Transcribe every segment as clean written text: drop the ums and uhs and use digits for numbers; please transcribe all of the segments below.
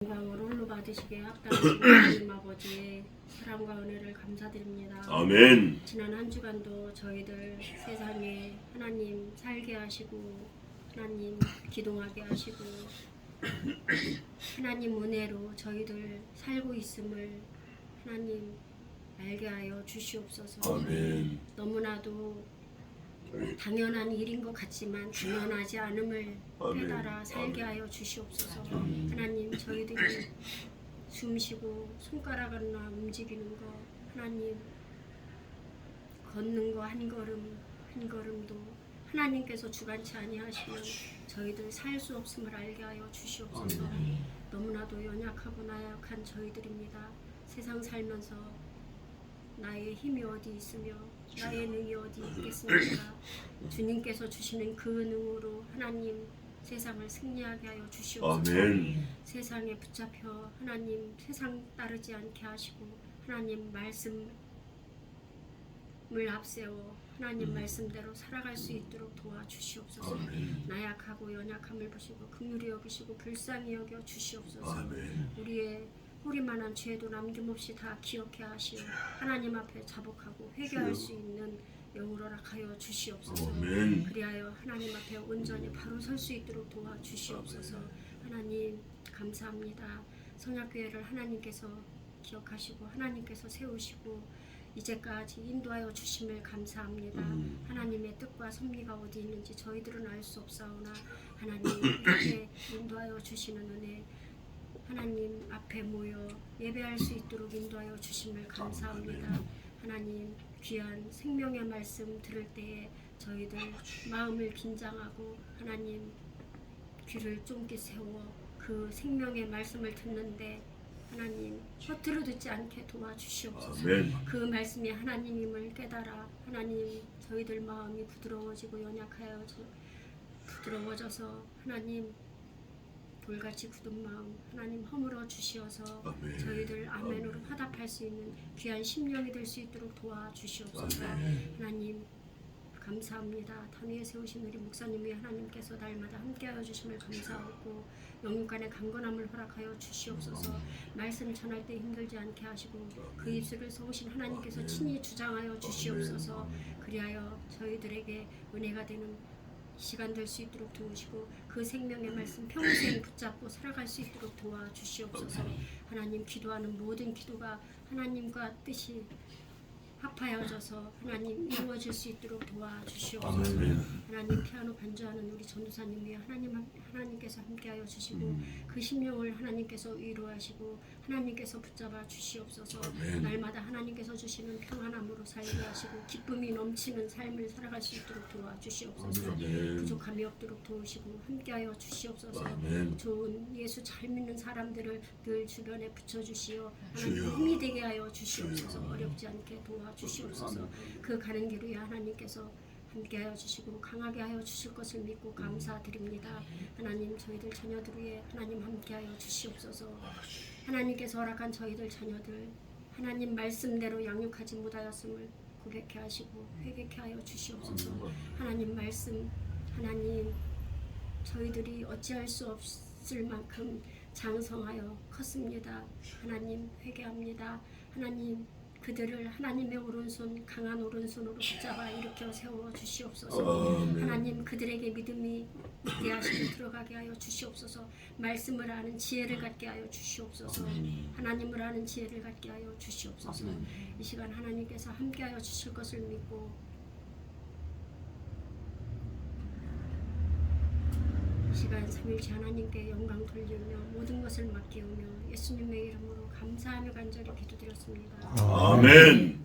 영광을 홀로 받으시게 합당하신 하나님 아버지의 사랑과 은혜를 감사드립니다. 아멘. 지난 한 주간도 저희들 세상에 하나님 살게 하시고 하나님 기동하게 하시고 하나님 은혜로 저희들 살고 있음을 하나님 알게 하여 주시옵소서. 아멘. 너무나도 당연한 일인 것 같지만 당연하지 않음을 깨달아 살게 하여 주시옵소서. 하나님, 저희들이 숨쉬고 손가락 하나 움직이는 거, 하나님 걷는 거 한 걸음 한 걸음도 하나님께서 주관치 아니하시면 저희들 살 수 없음을 알게 하여 주시옵소서. 너무나도 연약하고 나약한 저희들입니다. 세상 살면서 나의 힘이 어디 있으며 나의 능이 어디 있겠습니까? 주님께서 주시는 그 능으로 하나님 세상을 승리하게 하여 주시옵소서. 아멘. 세상에 붙잡혀 하나님 세상 따르지 않게 하시고 하나님 말씀을 앞세워 하나님 말씀대로 살아갈 수 있도록 도와주시옵소서. 아멘. 나약하고 연약함을 보시고 긍휼히 여기시고 불쌍히 여겨 주시옵소서. 아멘. 우리의 뿌리만한 죄도 남김없이 다 기억해 하시어 하나님 앞에 자복하고 회개할 수 있는 영으로 허락하여 주시옵소서. 아멘. 그리하여 하나님 앞에 온전히 바로 설 수 있도록 도와주시옵소서. 하나님 감사합니다. 성약교회를 하나님께서 기억하시고 하나님께서 세우시고 이제까지 인도하여 주심을 감사합니다. 하나님의 뜻과 섭리가 어디 있는지 저희들은 알 수 없사오나 하나님 이렇게 인도하여 주시는 은혜 하나님 앞에 모여 예배할 수 있도록 인도하여 주심을 감사합니다. 하나님 귀한 생명의 말씀 들을 때에 저희들 마음을 긴장하고 하나님 귀를 쫑긋 세워 그 생명의 말씀을 듣는데 하나님 겉으로 듣지 않게 도와주시옵소서. 아멘. 그 말씀이 하나님임을 깨달아 하나님 저희들 마음이 부드러워지고 부드러워져서 하나님 돌같이 굳은 마음 하나님 허물어 주시어서 아멘. 저희들 아멘으로 화답할 수 있는 귀한 심령이 될 수 있도록 도와주시옵소서. 아멘. 하나님 감사합니다. 단 위에 세우신 우리 목사님이 하나님께서 날마다 함께하여 주심을 감사하고 영육간의 강건함을 허락하여 주시옵소서. 말씀 전할 때 힘들지 않게 하시고 그 입술을 세우신 하나님께서 친히 주장하여 주시옵소서. 그리하여 저희들에게 은혜가 되는 시간 될 수 있도록 도우시고 그 생명의 말씀 평생 붙잡고 살아갈 수 있도록 도와주시옵소서. 하나님 기도하는 모든 기도가 하나님과 뜻이 합하여져서 하나님 이루어질 수 있도록 도와주시옵소서. 하나님 피아노 반주하는 우리 전도사님 위에 하나님께서 함께하여 주시고 그 심령을 하나님께서 위로하시고 하나님께서 붙잡아 주시옵소서. 날마다 하나님께서 주시는 평안함으로 살게 하시고 기쁨이 넘치는 삶을 살아갈 수 있도록 도와주시옵소서. 부족함이 없도록 도우시고 함께하여 주시옵소서. 좋은 예수 잘 믿는 사람들을 늘 주변에 붙여주시어 하나님 힘이 되게 하여 주시옵소서. 어렵지 않게 도와주시옵소서. 그 가는 길 위에 하나님께서 함께하여 주시고 강하게 하여 주실 것을 믿고 감사드립니다. 하나님 저희들 자녀들 위해 하나님 함께하여 주시옵소서. 하나님께서 허락한 저희들 자녀들 하나님 말씀대로 양육하지 못하였음을 고백해 하시고 회개케 하여 주시옵소서. 하나님 말씀 하나님 저희들이 어찌할 수 없을 만큼 장성하여 컸습니다. 하나님 회개합니다. 하나님 그들을 하나님의 오른손 강한 오른손으로 붙잡아 일으켜 세워 주시옵소서. 하나님 그들에게 믿음이 있게 하시고 들어가게 하여 주시옵소서. 말씀을 아는 지혜를 갖게 하여 주시옵소서. 하나님을 아는 지혜를 갖게 하여 주시옵소서. 이 시간 하나님께서 함께 하여 주실 것을 믿고 이 시간 삼일째 하나님께 영광 돌리며 모든 것을 맡기우며 예수님의 이름으로 감사하며 간절히 기도드렸습니다. 아멘.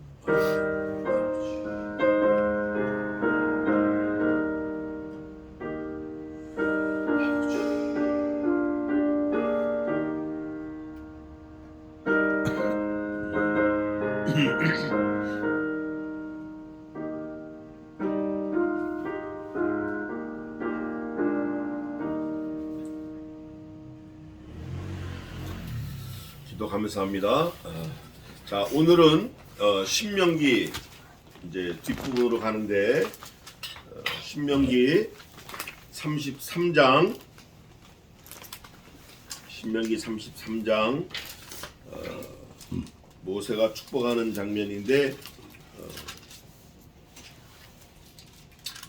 기도 감사합니다. 자, 오늘은 신명기 이제 뒷부분으로 가는데 신명기 33장 신명기 33장 모세가 축복하는 장면인데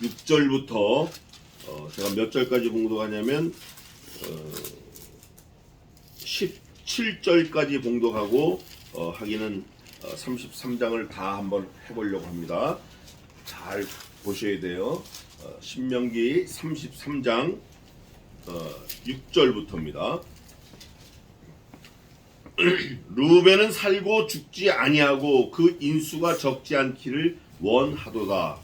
6절부터 제가 몇 절까지 봉독하냐면 17절까지 봉독하고 하기는 33장을 다 한번 해보려고 합니다. 잘 보셔야 돼요. 신명기 33장 6절부터입니다. 르우벤은 살고 죽지 아니하고 그 인수가 적지 않기를 원하도다.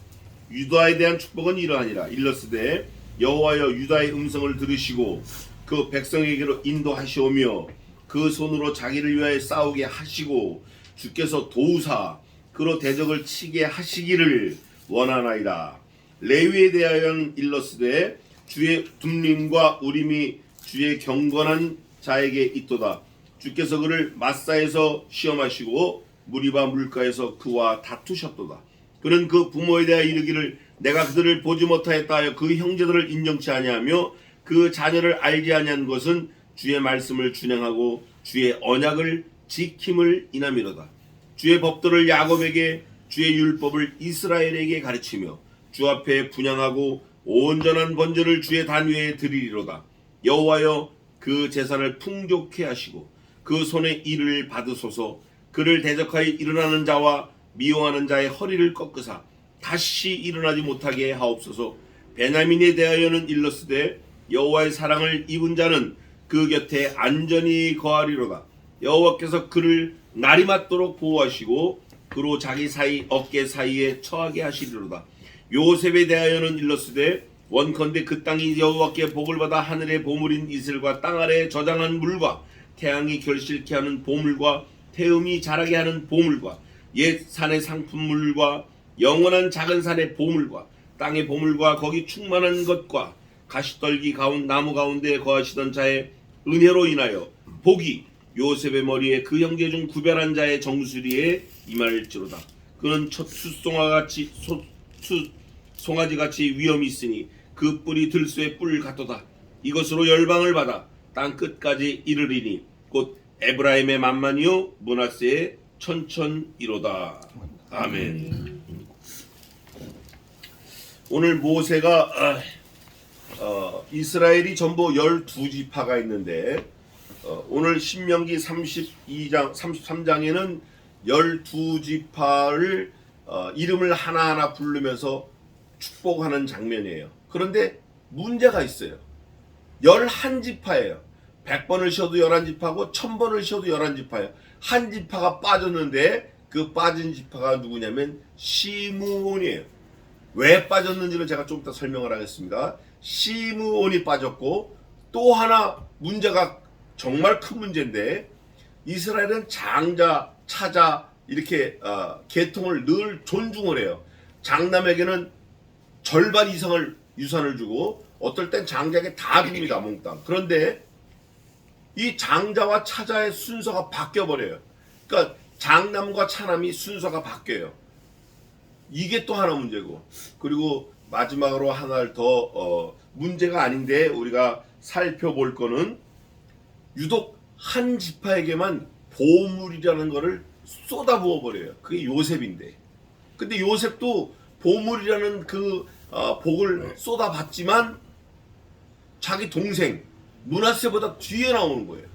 유다에 대한 축복은 이러하니라. 일러스되 여호와여 유다의 음성을 들으시고 그 백성에게로 인도하시오며 그 손으로 자기를 위하여 싸우게 하시고 주께서 도우사 그로 대적을 치게 하시기를 원하나이다. 레위에 대하여는 일러스되 주의 둠림과 우림이 주의 경건한 자에게 있도다. 주께서 그를 마사에서 시험하시고 무리바 물가에서 그와 다투셨도다. 그는 그 부모에 대하여 이르기를 내가 그들을 보지 못하였다 하여 그 형제들을 인정치 아니하며 그 자녀를 알지 아니한 것은 주의 말씀을 준행하고 주의 언약을 지킴을 인함이로다. 주의 법도를 야곱에게 주의 율법을 이스라엘에게 가르치며 주 앞에 분향하고 온전한 번제를 주의 단 위에 드리리로다. 여호와여 그 제사를 풍족케 하시고 그 손의 일을 받으소서. 그를 대적하여 일어나는 자와 미워하는 자의 허리를 꺾으사 다시 일어나지 못하게 하옵소서. 베냐민에 대하여는 일러스되 여호와의 사랑을 입은 자는 그 곁에 안전히 거하리로다. 여호와께서 그를 날이 맞도록 보호하시고 그로 자기 사이 어깨 사이에 처하게 하시리로다. 요셉에 대하여는 일러스되 원컨대 그 땅이 여호와께 복을 받아 하늘의 보물인 이슬과 땅 아래 저장한 물과 태양이 결실케 하는 보물과 태음이 자라게 하는 보물과 옛 산의 상품물과 영원한 작은 산의 보물과 땅의 보물과 거기 충만한 것과 가시떨기 가운 나무 가운데 거하시던 자의 은혜로 인하여 복이 요셉의 머리에 그 형제 중 구별한 자의 정수리에 임할지로다. 그는 첫 송아지같이 위엄이 있으니 그 뿔이 들소의 뿔 같도다. 이것으로 열방을 받아 땅 끝까지 이르리니 곧 에브라임의 만만이요 므낫세의 천천이로다. 아멘. 오늘 모세가 이스라엘이 전부 12지파가 있는데 오늘 신명기 33장에는 12지파를 이름을 하나하나 부르면서 축복하는 장면이에요. 그런데 문제가 있어요. 11지파예요. 100번을 쉬어도 11지파고 1000번을 쉬어도 11지파예요. 한 지파가 빠졌는데 그 빠진 지파가 누구냐면 시므온이에요. 왜 빠졌는지는 제가 좀 이따 설명을 하겠습니다. 시므온이 빠졌고 또 하나 문제가 정말 큰 문제인데 이스라엘은 장자, 차자 이렇게 계통을 늘 존중을 해요. 장남에게는 절반 이상을 유산을 주고 어떨 땐 장자에게 다 줍니다. 몽땅. 그런데 이 장자와 차자의 순서가 바뀌어버려요. 그러니까 장남과 차남이 순서가 바뀌어요. 이게 또 하나 문제고, 그리고 마지막으로 하나를 더 문제가 아닌데 우리가 살펴볼 거는 유독 한 지파에게만 보물이라는 거를 쏟아부어 버려요. 그게 요셉인데, 근데 요셉도 보물이라는 그 복을 쏟아봤지만 자기 동생 므낫세보다 뒤에 나오는 거예요.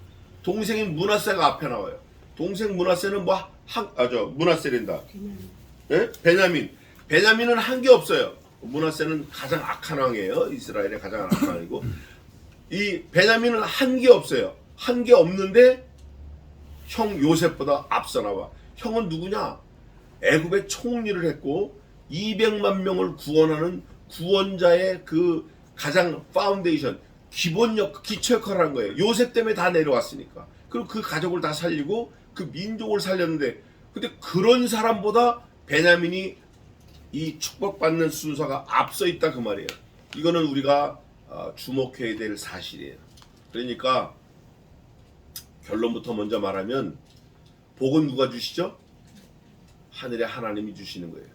동생인 므낫세가 앞에 나와요. 동생 므낫세는 므낫세랜다. 예? 베냐민은 한 게 없어요. 므낫세는 가장 악한 왕이에요. 이스라엘의 가장 악한 왕이고, 이 베냐민은 한 게 없어요. 한 게 없는데 형 요셉보다 앞서 나와. 형은 누구냐? 애굽의 총리를 했고 200만 명을 구원하는 구원자의 그 가장 파운데이션, 기초 역할을 한 거예요. 요셉 때문에 다 내려왔으니까. 그리고 그 가족을 다 살리고 그 민족을 살렸는데, 근데 그런 사람보다 베냐민이 이 축복받는 순서가 앞서 있다 그 말이에요. 이거는 우리가 주목해야 될 사실이에요. 그러니까 결론부터 먼저 말하면 복은 누가 주시죠? 하늘의 하나님이 주시는 거예요.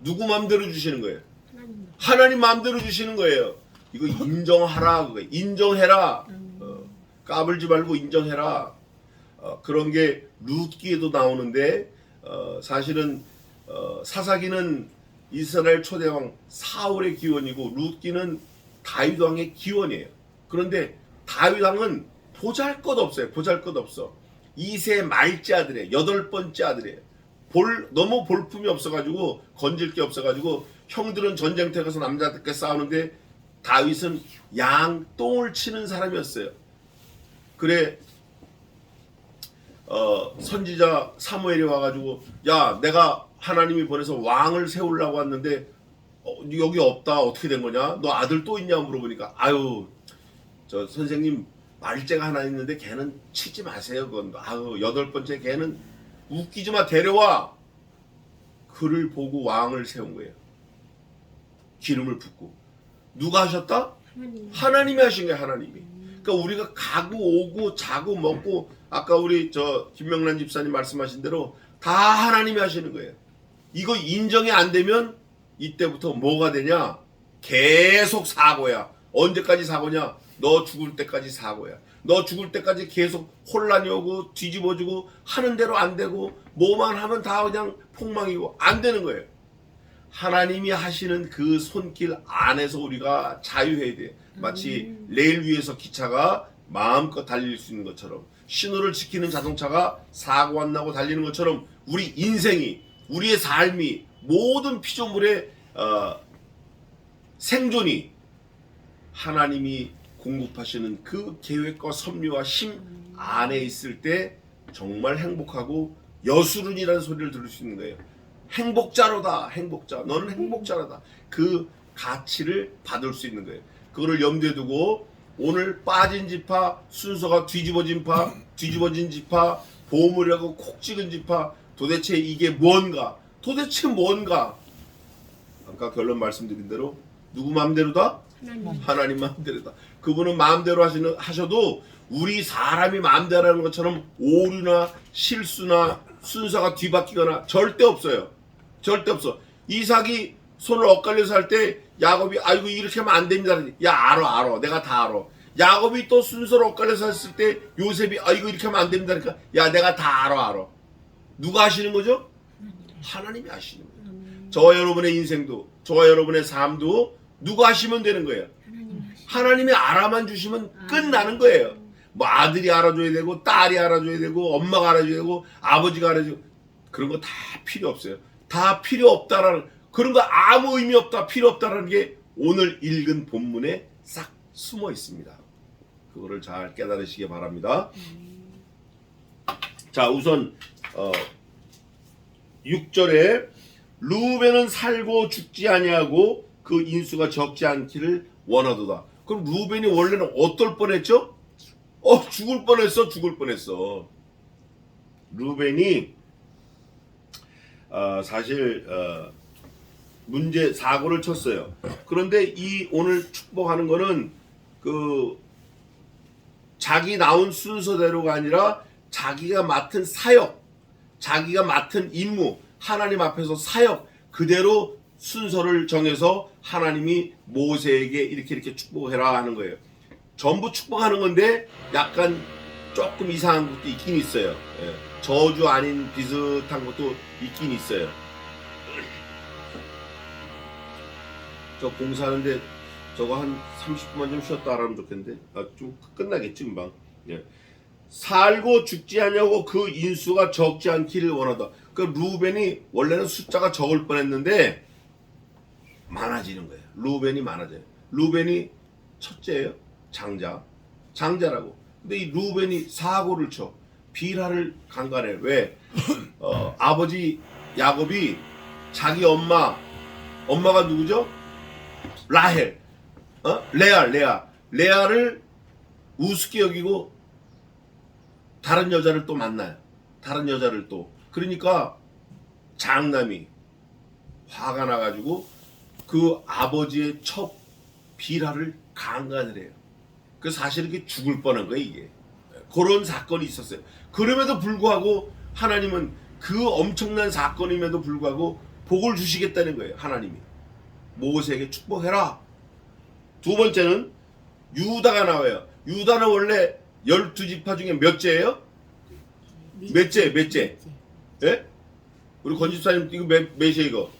누구 마음대로 주시는 거예요? 하나님 마음대로 주시는 거예요. 이거 인정하라, 인정해라. 까불지 말고 인정해라. 그런 게 룻기에도 나오는데 사실은 사사기는 이스라엘 초대왕 사울의 기원이고 룻기는 다윗 왕의 기원이에요. 그런데 다윗 왕은 보잘것없어요. 보잘것없어. 2세 말째 아들이에요. 8번째 아들이에요. 너무 볼품이 없어가지고 건질 게 없어가지고 형들은 전쟁터에 가서 남자들과 싸우는데 다윗은 양 똥을 치는 사람이었어요. 그래 선지자 사무엘이 와가지고 야 내가 하나님이 보내서 왕을 세우려고 왔는데 여기 없다. 어떻게 된 거냐? 너 아들 또 있냐 물어보니까 아유 저 선생님 말째가 하나 있는데 걔는 치지 마세요. 그건 아유 8번째 걔는 웃기지 마. 데려와. 그를 보고 왕을 세운 거예요. 기름을 붓고. 누가 하셨다? 하나님이 하신 거예요. 하나님이. 그러니까 우리가 가고 오고 자고 먹고 아까 우리 저 김명란 집사님 말씀하신 대로 다 하나님이 하시는 거예요. 이거 인정이 안 되면 이때부터 뭐가 되냐? 계속 사고야. 언제까지 사고냐? 너 죽을 때까지 사고야. 너 죽을 때까지 계속 혼란이 오고 뒤집어지고 하는 대로 안 되고 뭐만 하면 다 그냥 폭망이고 안 되는 거예요. 하나님이 하시는 그 손길 안에서 우리가 자유해야 돼. 마치 레일 위에서 기차가 마음껏 달릴 수 있는 것처럼 신호를 지키는 자동차가 사고 안 나고 달리는 것처럼 우리 인생이 우리의 삶이 모든 피조물의 생존이 하나님이 공급하시는 그 계획과 섭리와 힘 안에 있을 때 정말 행복하고 여수른이라는 소리를 들을 수 있는 거예요. 행복자로다. 행복자. 너는 행복자로다. 그 가치를 받을 수 있는 거예요. 그거를 염두에 두고 오늘 빠진 지파, 순서가 뒤집어진 지파, 보물하고 콕 찍은 지파 도대체 이게 뭔가? 도대체 뭔가? 아까 결론 말씀드린 대로 누구 마음대로다? 하나님 마음대로다. 그분은 마음대로 하셔도 우리 사람이 마음대로 하는 것처럼 오류나 실수나 순서가 뒤바뀌거나 절대 없어요. 절대 없어. 이삭이 손을 엇갈려서 할 때 야곱이 아이고 이렇게 하면 안 됩니다. 야 알아. 내가 다 알아. 야곱이 또 순서를 엇갈려서 했을 때 요셉이 아이고 이렇게 하면 안 됩니다. 그러니까 야 내가 다 알아. 누가 하시는 거죠? 하나님이 하시는 거예요. 저와 여러분의 인생도 저와 여러분의 삶도 누가 하시면 되는 거예요. 하나님이 알아만 주시면 끝나는 거예요. 뭐 아들이 알아줘야 되고 딸이 알아줘야 되고 엄마가 알아줘야 되고 아버지가 알아줘야 되고 그런 거 다 필요 없어요. 다 필요 없다라는 그런 거 아무 의미 없다 필요 없다라는 게 오늘 읽은 본문에 싹 숨어 있습니다. 그거를 잘 깨달으시기 바랍니다. 자 우선 6절에 루벤은 살고 죽지 아니하고 그 인수가 적지 않기를 원하도다. 그럼 루벤이 원래는 어떨 뻔했죠? 죽을 뻔했어. 루벤이 사실 사고를 쳤어요. 그런데 이 오늘 축복하는 거는 그 자기 나온 순서대로가 아니라 자기가 맡은 사역, 자기가 맡은 임무, 하나님 앞에서 사역 그대로 순서를 정해서 하나님이 모세에게 이렇게 축복해라 하는 거예요. 전부 축복하는 건데 약간 조금 이상한 것도 있긴 있어요. 예. 저주 아닌 비슷한 것도 있긴 있어요. 저 공사하는데 저거 한 30분만 좀 쉬었다 하라면 좋겠는데 좀 끝나겠지 금방. 예. 살고 죽지 않냐고 그 인수가 적지 않기를 원하다. 그 루벤이 원래는 숫자가 적을 뻔했는데 많아지는 거예요. 루벤이 많아져요. 루벤이 첫째예요. 장자라고. 근데 이 루벤이 사고를 쳐. 빌하를 강간해. 왜? 아버지 야곱이 자기 엄마가 누구죠? 라헬. 레아를 우습게 여기고 다른 여자를 또 만나요. 다른 여자를 또. 그러니까 장남이 화가 나가지고 그 아버지의 첩 빌하를 강간을 해요. 그래서 사실 이게 죽을 뻔한 거예요, 이게. 그런 사건이 있었어요. 그럼에도 불구하고 하나님은 그 엄청난 사건임에도 불구하고 복을 주시겠다는 거예요, 하나님이. 모세에게 축복해라. 두 번째는 유다가 나와요. 유다는 원래 12지파 중에 몇째예요? 몇째? 예? 우리 권집사님 이거 몇이에요 이거?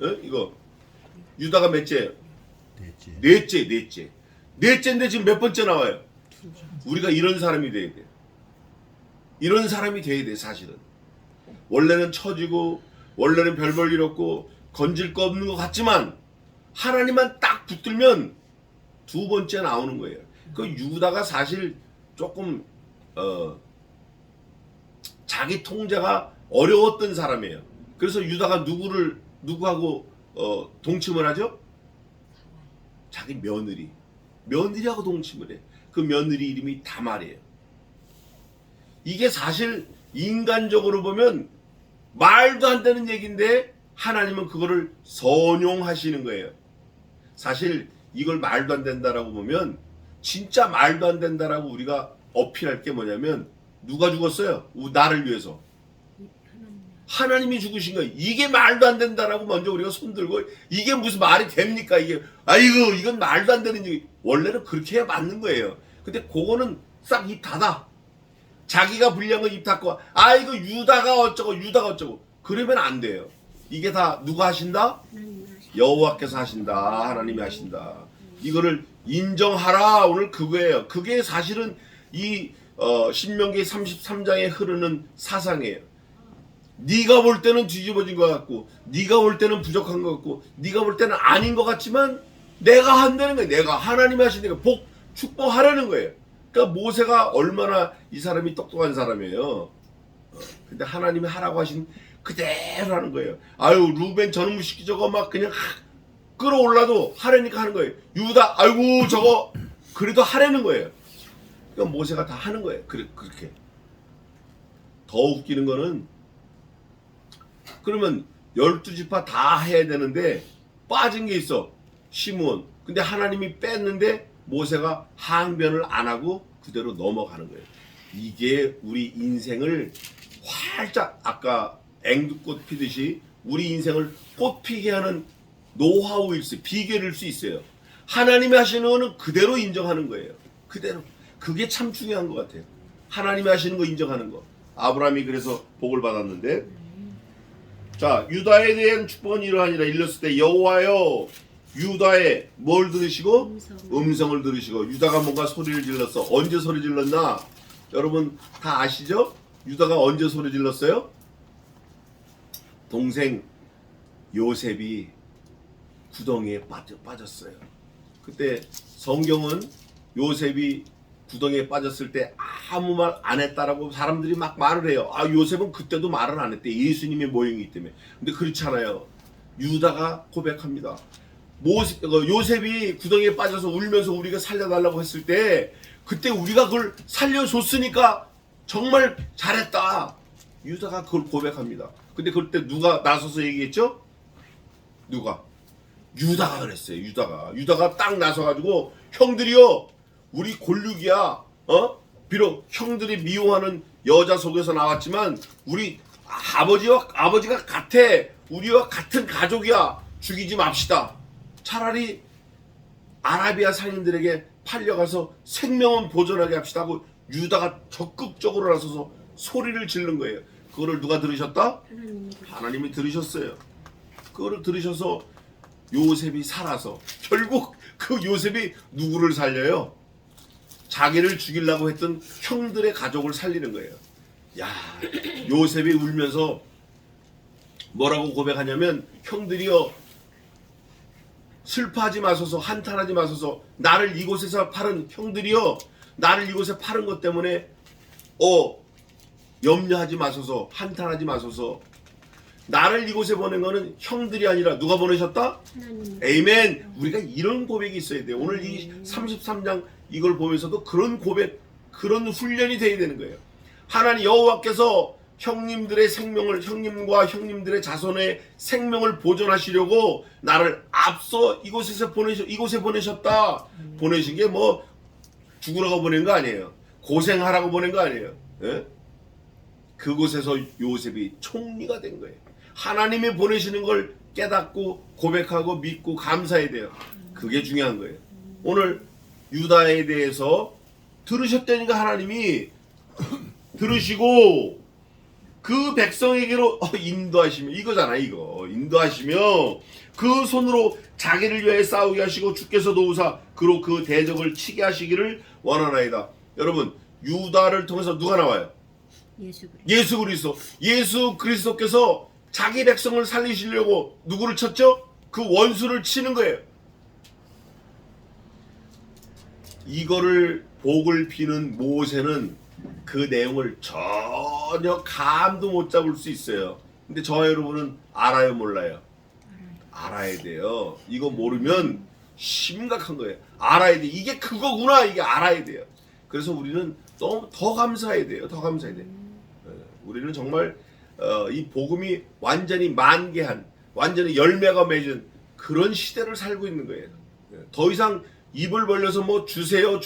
예? 이거 유다가 몇째예요? 넷째인데 지금 몇 번째 나와요? 우리가 이런 사람이 돼야 돼. 이런 사람이 돼야 돼 사실은. 원래는 처지고 원래는 별 볼 일 없고 건질 거 없는 것 같지만 하나님만 딱 붙들면 두 번째 나오는 거예요. 그 유다가 사실 조금 자기 통제가 어려웠던 사람이에요. 그래서 유다가 누구하고 동침을 하죠? 자기 며느리하고 동침을 해. 그 며느리 이름이 다말이에요. 이게 사실 인간적으로 보면 말도 안 되는 얘기인데 하나님은 그거를 선용하시는 거예요. 사실 이걸 말도 안 된다라고 보면 진짜 말도 안 된다라고 우리가 어필할 게 뭐냐면 누가 죽었어요? 나를 위해서. 하나님이 죽으신 거예요. 이게 말도 안 된다라고 먼저 우리가 손들고 이게 무슨 말이 됩니까? 이게 아이고 이건 말도 안 되는 얘기. 원래는 그렇게 해야 맞는 거예요. 근데 그거는 싹 입 닫아. 자기가 불리한 거 입 닫고 아이고 유다가 어쩌고 그러면 안 돼요. 이게 다 누가 하신다? 여호와께서 하신다. 하나님이 하신다. 이거를 인정하라. 오늘 그거예요. 그게 사실은 이 신명기 33장에 흐르는 사상이에요. 네가 볼 때는 뒤집어진 것 같고 네가 볼 때는 부족한 것 같고 네가 볼 때는 아닌 것 같지만 내가 한다는 거예요. 내가 하나님이 하시니까 축복하라는 거예요. 그러니까 모세가 얼마나 이 사람이 똑똑한 사람이에요. 근데 하나님이 하라고 하신 그대로 하는 거예요. 아유 루벤 저놈 시키 저거 막 그냥 끌어올라도 하라니까 하는 거예요. 유다 아이고 저거 그래도 하라는 거예요. 그러니까 모세가 다 하는 거예요. 그렇게. 더 웃기는 거는 그러면 12지파 다 해야 되는데 빠진 게 있어. 시므온. 근데 하나님이 뺐는데 모세가 항변을 안 하고 그대로 넘어가는 거예요. 이게 우리 인생을 활짝 아까 앵두꽃 피듯이 우리 인생을 꽃피게 하는 노하우일 수, 비결일 수 있어요. 하나님이 하시는 거는 그대로 인정하는 거예요. 그대로. 그게 참 중요한 것 같아요. 하나님이 하시는 거 인정하는 거. 아브라함이 그래서 복을 받았는데 자 유다에 대한 축복은 이러하니라. 일렀을 때 여호와여 유다의 뭘 들으시고? 음성을 들으시고. 유다가 뭔가 소리를 질렀어. 언제 소리 질렀나? 여러분 다 아시죠? 유다가 언제 소리 질렀어요? 동생 요셉이 구덩이에 빠졌어요. 그때 성경은 요셉이 구덩이에 빠졌을 때 아무 말 안 했다라고 사람들이 막 말을 해요. 아 요셉은 그때도 말을 안 했대. 예수님의 모형이기 때문에. 근데 그렇잖아요. 유다가 고백합니다. 요셉이 구덩이에 빠져서 울면서 우리가 살려달라고 했을 때 그때 우리가 그걸 살려줬으니까 정말 잘했다. 유다가 그걸 고백합니다. 근데 그때 누가 나서서 얘기했죠? 누가? 유다가 그랬어요. 유다가 딱 나서가지고 형들이요 우리 골육이야. 비록 형들이 미워하는 여자 속에서 나왔지만 우리 아버지가 같아. 우리와 같은 가족이야. 죽이지 맙시다. 차라리 아라비아 상인들에게 팔려가서 생명은 보존하게 합시다 하고 유다가 적극적으로 나서서 소리를 지른 거예요. 그거를 누가 들으셨다? 하나님이 들으셨어요. 그거를 들으셔서 요셉이 살아서 결국 그 요셉이 누구를 살려요? 자기를 죽이려고 했던 형들의 가족을 살리는 거예요. 야, 요셉이 울면서 뭐라고 고백하냐면 형들이여 슬퍼하지 마소서 한탄하지 마소서 나를 이곳에서 파른 형들이여 나를 이곳에 파른 것 때문에 염려하지 마소서 한탄하지 마소서 나를 이곳에 보낸 거는 형들이 아니라 누가 보내셨다? 하나님. 에이멘. 우리가 이런 고백이 있어야 돼요. 오늘 이 33장 이걸 보면서도 그런 고백 그런 훈련이 돼야 되는 거예요. 하나님 여호와께서 형님들의 생명을 형님과 형님들의 자손의 생명을 보존하시려고 나를 앞서 이곳에 보내셨다. 보내신 게 뭐 죽으라고 보낸 거 아니에요. 고생하라고 보낸 거 아니에요. 예? 그곳에서 요셉이 총리가 된 거예요. 하나님이 보내시는 걸 깨닫고 고백하고 믿고 감사해야 돼요. 그게 중요한 거예요. 오늘 유다에 대해서 들으셨다니까 하나님이 들으시고 그 백성에게로 인도하시며 이거잖아 이거 인도하시며 그 손으로 자기를 위해 싸우게 하시고 주께서 도우사 그로 그 대적을 치게 하시기를 원하나이다. 여러분 유다를 통해서 누가 나와요? 예수 그리스도. 예수 그리스도께서 자기 백성을 살리시려고 누구를 쳤죠? 그 원수를 치는 거예요. 이거를 복을 비는 모세는 그 내용을 전혀 감도 못 잡을 수 있어요. 근데 저와 여러분은 알아요 몰라요? 알아야 돼요. 이거 모르면 심각한 거예요. 알아야 돼. 이게 그거구나. 이게 알아야 돼요. 그래서 우리는 너무 더 감사해야 돼요. 더 감사해야 돼요. 우리는 정말 이 복음이 완전히 만개한 완전히 열매가 맺은 그런 시대를 살고 있는 거예요. 더 이상 입을 벌려서 뭐 주세요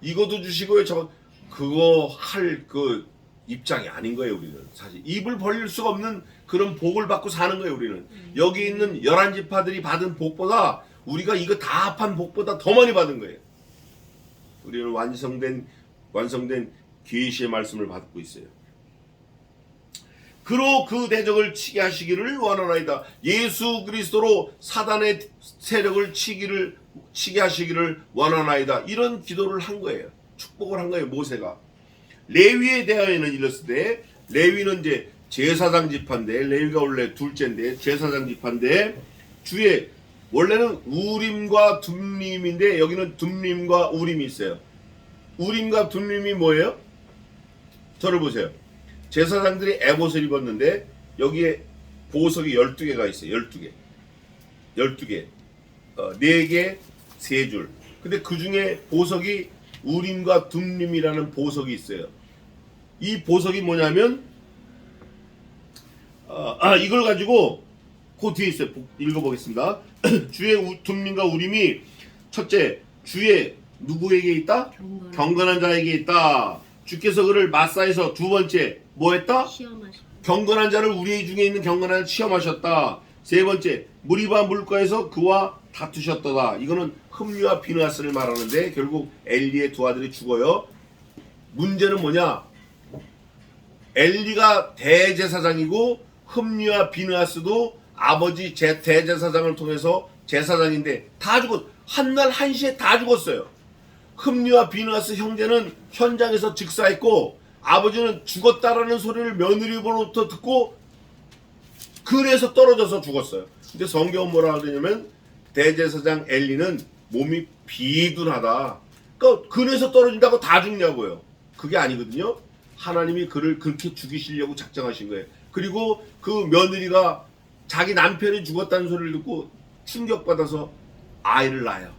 이것도 주시고요 그거 할 그 입장이 아닌 거예요. 우리는 사실 입을 벌릴 수가 없는 그런 복을 받고 사는 거예요. 우리는 여기 있는 11지파들이 받은 복보다 우리가 이거 다 합한 복보다 더 많이 받은 거예요. 우리는 완성된 계시의 말씀을 받고 있어요. 그로 그 대적을 치게 하시기를 원하나이다. 예수 그리스도로 사단의 세력을 치게 하시기를 원하나이다. 이런 기도를 한 거예요. 축복을 한 거예요. 모세가. 레위에 대하여는 이랬을 레위는 이제 제사장 지파인데 레위가 원래 둘째인데 제사장 지파인데 주에 원래는 우림과 둠림인데 여기는 둠림과 우림이 있어요. 우림과 둠림이 뭐예요? 저를 보세요. 제사장들이 에봇을 입었는데 여기에 보석이 12개가 있어요. 12개. 12개. 4개, 3줄. 근데 그 중에 보석이 우림과 둠림이라는 보석이 있어요. 이 보석이 뭐냐면 이걸 가지고 그 뒤에 있어요. 읽어보겠습니다. 주의 둠림과 우림이 첫째 주의 누구에게 있다? 경건한 자에게 있다. 주께서 그를 마사에서 두 번째 뭐 했다? 경건한 자를 우리 중에 있는 경건한 자를 시험하셨다. 세 번째 무리바 물가에서 그와 다투셨도다. 이거는 흠리와 비느하스를 말하는데 결국 엘리의 두 아들이 죽어요. 문제는 뭐냐? 엘리가 대제사장이고 흠리와 비느하스도 아버지 대제사장을 통해서 제사장인데 다 한날 한시에 다 죽었어요. 흠리와 비느하스 형제는 현장에서 즉사했고 아버지는 죽었다라는 소리를 며느리로부터 듣고 그래서 떨어져서 죽었어요. 근데 성경은 뭐라 하냐면 대제사장 엘리는 몸이 비둔하다. 그러니까 그래서 떨어진다고 다 죽냐고요. 그게 아니거든요. 하나님이 그를 그렇게 죽이시려고 작정하신 거예요. 그리고 그 며느리가 자기 남편이 죽었다는 소리를 듣고 충격받아서 아이를 낳아요.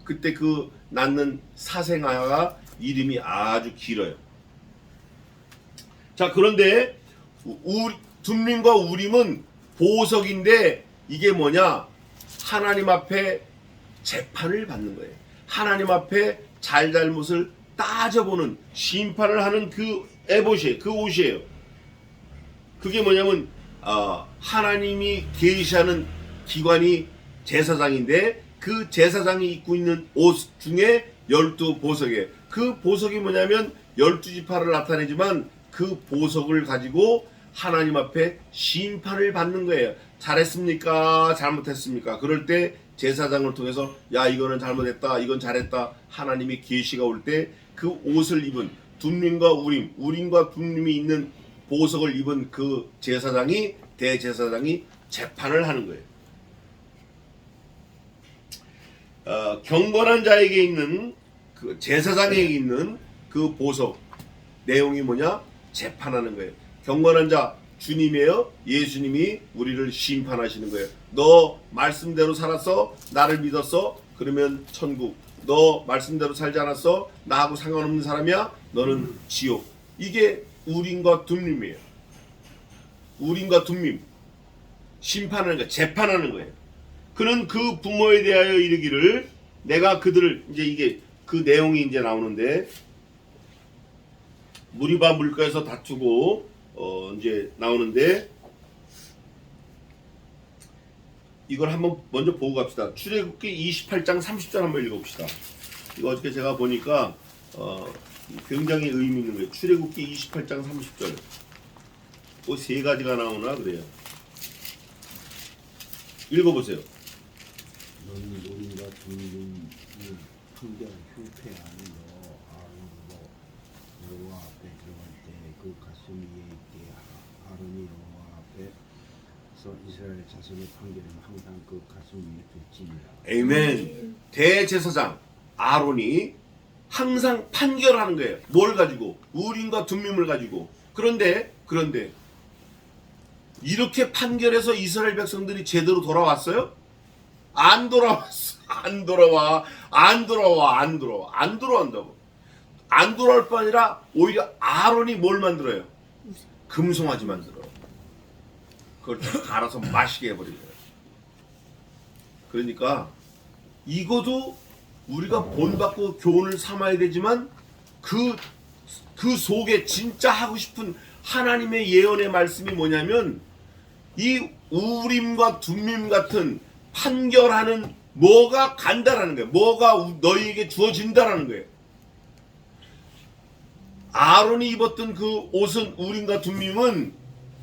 그때 그 낳는 사생아가 이름이 아주 길어요. 자, 그런데 둠림과 우림은 보석인데 이게 뭐냐? 하나님 앞에 재판을 받는 거예요. 하나님 앞에 잘잘못을 따져보는 심판을 하는 그 에봇이에요. 그 옷이에요. 그게 뭐냐면 하나님이 계시하는 기관이 제사장인데 그 제사장이 입고 있는 옷 중에 12보석이에요. 그 보석이 뭐냐면 12지파를 나타내지만 그 보석을 가지고 하나님 앞에 심판을 받는 거예요. 잘했습니까? 잘못했습니까? 그럴 때 제사장을 통해서 야 이거는 잘못했다. 이건 잘했다. 하나님이 계시가 올 때 그 옷을 입은 둠림과 우림과 둠림이 있는 보석을 입은 그 대제사장이 재판을 하는 거예요. 경건한 자에게 있는 그 제사장에게 있는 그 보석 내용이 뭐냐? 재판하는 거예요. 경건한 자 주님이에요. 예수님이 우리를 심판하시는 거예요. 너 말씀대로 살았어? 나를 믿었어? 그러면 천국. 너 말씀대로 살지 않았어? 나하고 상관없는 사람이야? 너는 지옥. 이게 우림과 둠림이에요. 우림과 둠림. 심판하는 거예요. 재판하는 거예요. 그는 그 부모에 대하여 이르기를 내가 그들을 이제 이게 그 내용이 이제 나오는데 무리바 물가에서 다투고 이제 나오는데 이걸 한번 먼저 보고 갑시다. 출애굽기 28장 30절 한번 읽어봅시다. 이거 어저께 제가 보니까 굉장히 의미 있는 거예요. 출애굽기 28장 30절. 그 세 가지가 나오나 그래요. 읽어보세요. 너는 우리가 둥근 판결 흉패한 너 아론으로 여호와 앞에 들어갈 때 그 가슴 위에 있게 하라. 아론이 여호와 앞에서 이스라엘 자손의 판결은 항상 그 가슴 위에 둘지니라. 에이멘. 대제사장 아론이 항상 판결하는 거예요. 뭘 가지고? 우림과 둠밈을 가지고. 그런데 이렇게 판결해서 이스라엘 백성들이 제대로 돌아왔어요? 안 돌아왔어. 안 돌아온다고. 안 돌아올 뿐 아니라 오히려 아론이 뭘 만들어요? 금송아지 만들어. 그걸 다 갈아서 마시게 해버린 거예요. 그러니까 이것도 우리가 본받고 교훈을 삼아야 되지만 그 속에 진짜 하고 싶은 하나님의 예언의 말씀이 뭐냐면 이 우림과 둠밈 같은 판결하는 뭐가 간다라는 거예요. 뭐가 너희에게 주어진다라는 거예요. 아론이 입었던 그 옷은 우림과 둠밈은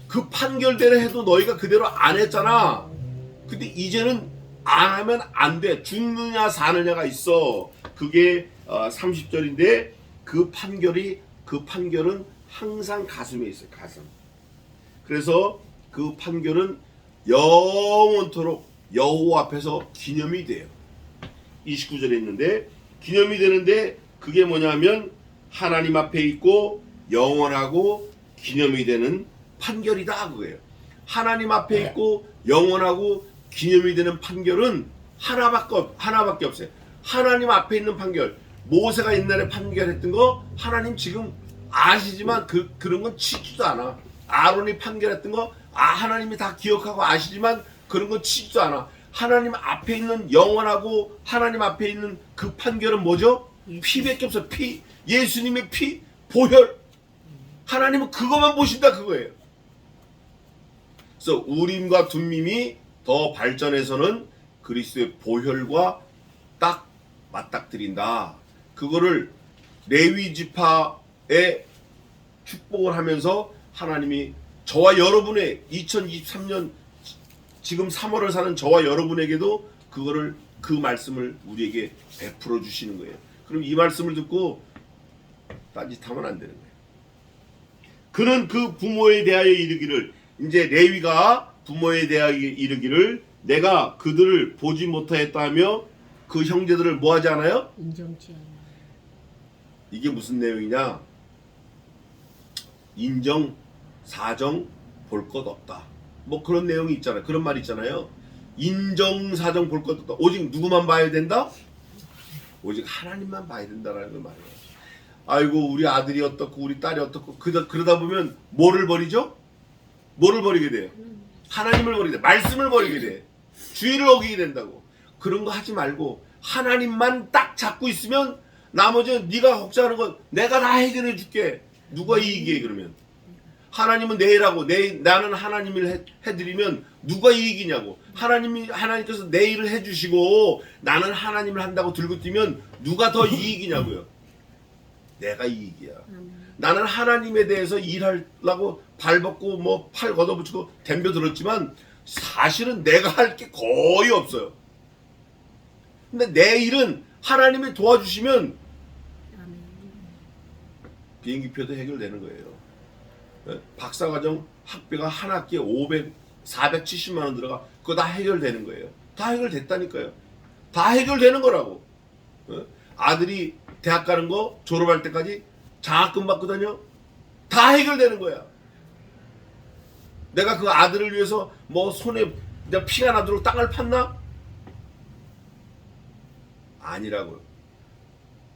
그 판결대로 해도 너희가 그대로 안 했잖아. 근데 이제는 안 하면 안 돼. 죽느냐 사느냐가 있어. 그게 30절인데 그 판결은 항상 가슴에 있어요. 가슴. 그래서 그 판결은 영원토록 여호와 앞에서 기념이 돼요. 29절에 있는데 기념이 되는데 그게 뭐냐면 하나님 앞에 있고 영원하고 기념이 되는 판결이다 그거예요. 하나님 앞에 있고 영원하고 기념이 되는 판결은 하나밖에 없어요. 하나님 앞에 있는 판결. 모세가 옛날에 판결했던 거 하나님 지금 아시지만 그런 건 치지도 않아. 아론이 판결했던 거 하나님이 다 기억하고 아시지만 그런 건 치지도 않아. 하나님 앞에 있는 영원하고 하나님 앞에 있는 그 판결은 뭐죠? 피밖에 없어. 피. 예수님의 피, 보혈. 하나님은 그것만 보신다 그거예요. 그래서 우림과 둠밈이 더 발전해서는 그리스도의 보혈과 딱 맞닥뜨린다. 그거를 레위 지파에 축복을 하면서 하나님이 저와 여러분의 2023년 지금 3월을 사는 저와 여러분에게도 그 말씀을 우리에게 베풀어 주시는 거예요. 그럼 이 말씀을 듣고 딴짓하면 안 되는 거예요. 그는 그 부모에 대하여 이르기를, 이제 레위가 부모에 대하여 이르기를 내가 그들을 보지 못하였다 하며 그 형제들을 뭐 하지 않아요? 인정치 않아. 이게 무슨 내용이냐? 인정, 사정 볼 것 없다. 뭐 그런 내용이 있잖아요. 그런 말이 있잖아요. 인정, 사정 볼 것 없다. 오직 누구만 봐야 된다? 오직 하나님만 봐야 된다라는 걸 말해요. 아이고 우리 아들이 어떻고 우리 딸이 어떻고 그러다 보면 뭐를 버리죠? 뭐를 버리게 돼요? 하나님을 버리게 돼. 말씀을 버리게 돼. 주의를 어기게 된다고. 그런 거 하지 말고 하나님만 딱 잡고 있으면 나머지는 네가 걱정하는 건 내가 다 해결해 줄게. 누가 이익이에 그러면? 하나님은 내일하고 나는 하나님을 해드리면 누가 이익이냐고. 하나님께서 내 일을 해주시고 나는 하나님을 한다고 들고 뛰면 누가 더 이익이냐고요. 내가 이익이야. 나는 하나님에 대해서 일하려고 발벗고 뭐 팔 걷어붙이고 덤벼 들었지만 사실은 내가 할 게 거의 없어요. 근데 내 일은 하나님이 도와주시면 비행기표도 해결되는 거예요. 박사과정 학비가 한 학기에 470만 원 들어가. 그거 다 해결되는 거예요. 다 해결됐다니까요. 다 해결되는 거라고. 아들이 대학 가는 거 졸업할 때까지 장학금 받고 다녀. 다 해결되는 거야. 내가 그 아들을 위해서 뭐 손에 피가 나도록 땅을 팠나? 아니라고요.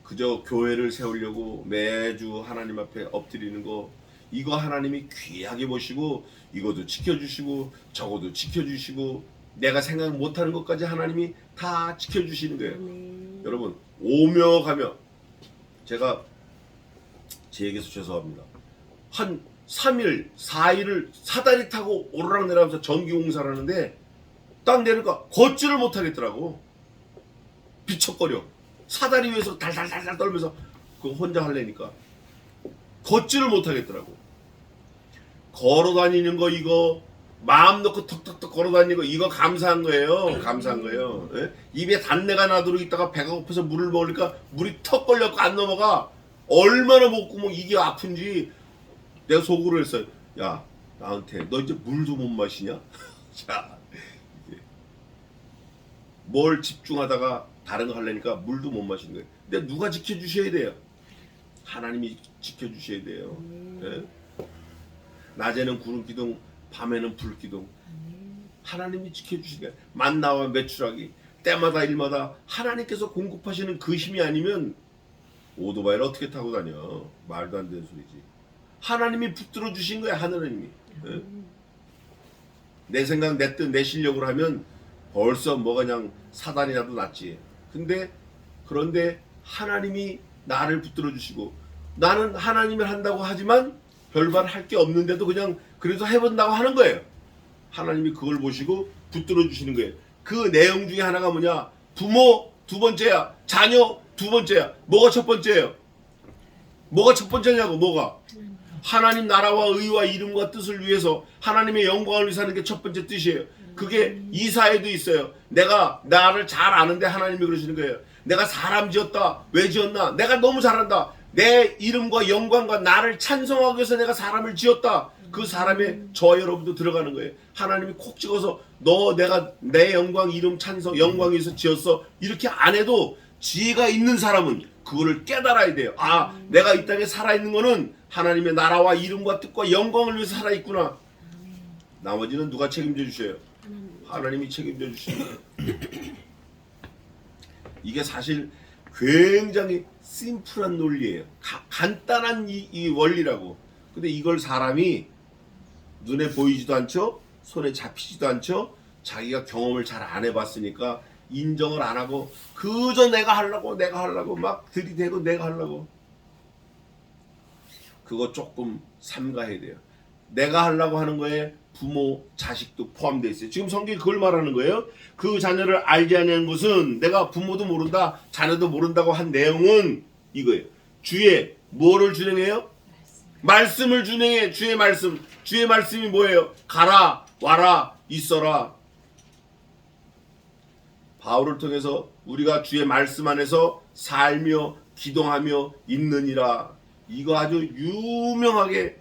그저 교회를 세우려고 매주 하나님 앞에 엎드리는 거, 이거 하나님이 귀하게 보시고 이것도 지켜주시고 저것도 지켜주시고 내가 생각 못하는 것까지 하나님이 다 지켜주시는 거예요. 여러분 오며 가며, 제가 제 얘기해서 죄송합니다. 한 3일 4일을 사다리 타고 오르락내리면서 전기공사를 하는데 딱 내리니까 걷지를 못하겠더라고. 비척거려. 사다리 위에서 달달달달 떨면서 그거 혼자 하려니까 걷지를 못하겠더라고. 걸어다니는 거 이거 마음 놓고 턱턱턱 걸어다니는 거 이거 감사한 거예요. 감사한 거예요. 예? 입에 단내가 나도록 있다가 배가 고파서 물을 먹으니까 물이 턱 걸려서 안 넘어가. 얼마나 먹고 뭐 이게 아픈지 내가 속으로 했어요. 야 나한테 너 이제 물도 못 마시냐? 자, 뭘 집중하다가 다른 거 하려니까 물도 못 마시는 거예요. 근데 누가 지켜주셔야 돼요? 하나님이 지켜주셔야 돼요. 예? 낮에는 구름 기둥, 밤에는 불 기둥. 하나님이 지켜주시니까 만나와 매출하기 때마다 일마다 하나님께서 공급하시는 그 힘이 아니면 오토바이를 어떻게 타고 다녀? 말도 안 되는 소리지. 하나님이 붙들어 주신 거야. 하나님이. 예? 내 생각 내 뜻 내 실력으로 하면 벌써 뭐가 그냥 사단이라도 낫지. 그런데 하나님이 나를 붙들어 주시고 나는 하나님을 한다고 하지만 별반 할 게 없는데도 그냥 그래도 해본다고 하는 거예요. 하나님이 그걸 보시고 붙들어 주시는 거예요. 그 내용 중에 하나가 뭐냐? 부모 두 번째야. 자녀 두 번째야. 뭐가 첫 번째예요? 뭐가 첫 번째냐고. 뭐가? 하나님 나라와 의와 이름과 뜻을 위해서 하나님의 영광을 위해서 하는 게 첫 번째 뜻이에요. 그게 이사에도 있어요. 내가 나를 잘 아는데 하나님이 그러시는 거예요. 내가 사람 지었다. 왜 지었나? 내가 너무 잘한다. 내 이름과 영광과 나를 찬송하기 위해서 내가 사람을 지었다. 그 사람에 저 여러분도 들어가는 거예요. 하나님이 콕 찍어서 너 내가 내 영광 이름 찬송 영광 위해서 지었어. 이렇게 안 해도 지혜가 있는 사람은 그거를 깨달아야 돼요. 아, 내가 이 땅에 살아있는 거는 하나님의 나라와 이름과 뜻과 영광을 위해서 살아있구나. 나머지는 누가 책임져 주셔요? 하나님이 책임져 주시는 거예요. 이게 사실 굉장히 심플한 논리예요. 간단한 이 원리라고. 근데 이걸 사람이 눈에 보이지도 않죠? 손에 잡히지도 않죠? 자기가 경험을 잘 안 해봤으니까 인정을 안 하고 그저 내가 하려고 막 들이대고 내가 하려고. 그거 조금 삼가해야 돼요. 내가 하려고 하는 거에 부모, 자식도 포함되어 있어요. 지금 성경이 그걸 말하는 거예요. 그 자녀를 알지 않는 것은 내가 부모도 모른다, 자녀도 모른다고 한 내용은 이거예요. 주의 뭐를 준행해요? 말씀을 준행해. 주의 말씀. 주의 말씀이 뭐예요? 가라, 와라, 있어라. 바울을 통해서 우리가 주의 말씀 안에서 살며 기동하며 있느니라. 이거 아주 유명하게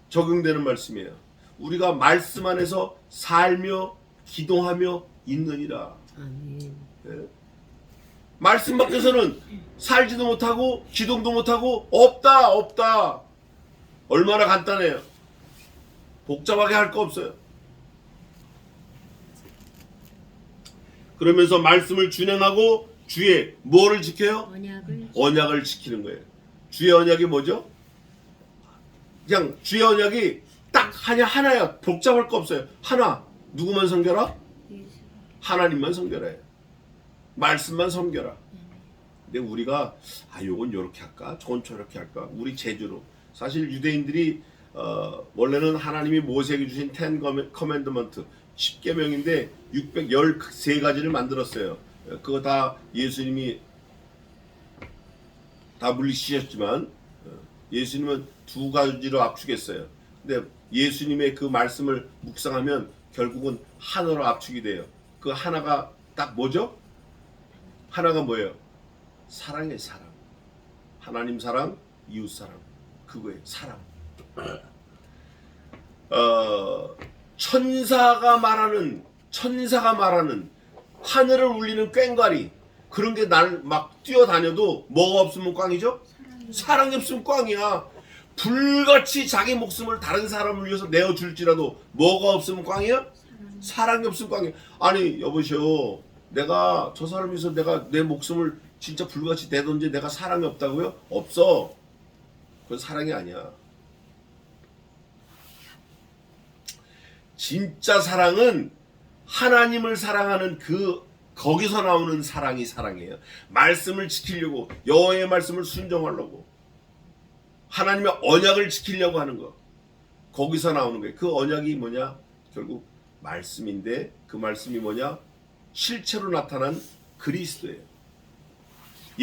적용되는 말씀이에요. 우리가 말씀 안에서 살며 기동하며 있느니라. 아멘. 예? 말씀 밖에서는 살지도 못하고 기동도 못하고 없다. 얼마나 간단해요. 복잡하게 할 거 없어요. 그러면서 말씀을 준행하고 주의 뭐를 지켜요? 언약을 지키는 거예요. 주의 언약이 뭐죠? 그냥 주의 언약이 딱 하나야. 복잡할 거 없어요. 하나. 누구만 섬겨라? 하나님만 섬겨라. 말씀만 섬겨라. 근데 우리가 요건 요렇게 할까? 저건 저렇게 할까? 우리 제주로. 사실 유대인들이 원래는 하나님이 모세에게 주신 10 커맨드먼트 10계명인데 613가지를 만들었어요. 그거 다 예수님이 다 물리치셨지만 예수님은 2가지로 압축했어요. 근데 예수님의 그 말씀을 묵상하면 결국은 하나로 압축이 돼요. 그 하나가 딱 뭐죠? 하나가 뭐예요? 사랑이에요. 사랑. 하나님 사랑, 이웃 사랑. 그거예요. 사랑. 천사가 말하는 하늘을 울리는 꽹과리, 그런 게 날 막 뛰어다녀도 뭐가 없으면 꽝이죠? 사랑이 없으면 꽝이야. 불같이 자기 목숨을 다른 사람을 위해서 내어줄지라도 뭐가 없으면 꽝이야? 사랑이 없으면 꽝이야. 아니 여보시오, 내가 저 사람 위해서 내가 내 목숨을 진짜 불같이 내던지 내가 사랑이 없다고요? 없어. 그건 사랑이 아니야. 진짜 사랑은 하나님을 사랑하는 거기서 나오는 사랑이 사랑이에요. 말씀을 지키려고, 여호와의 말씀을 순종하려고, 하나님의 언약을 지키려고 하는 거, 거기서 나오는 거예요. 그 언약이 뭐냐? 결국 말씀인데 그 말씀이 뭐냐? 실체로 나타난 그리스도예요.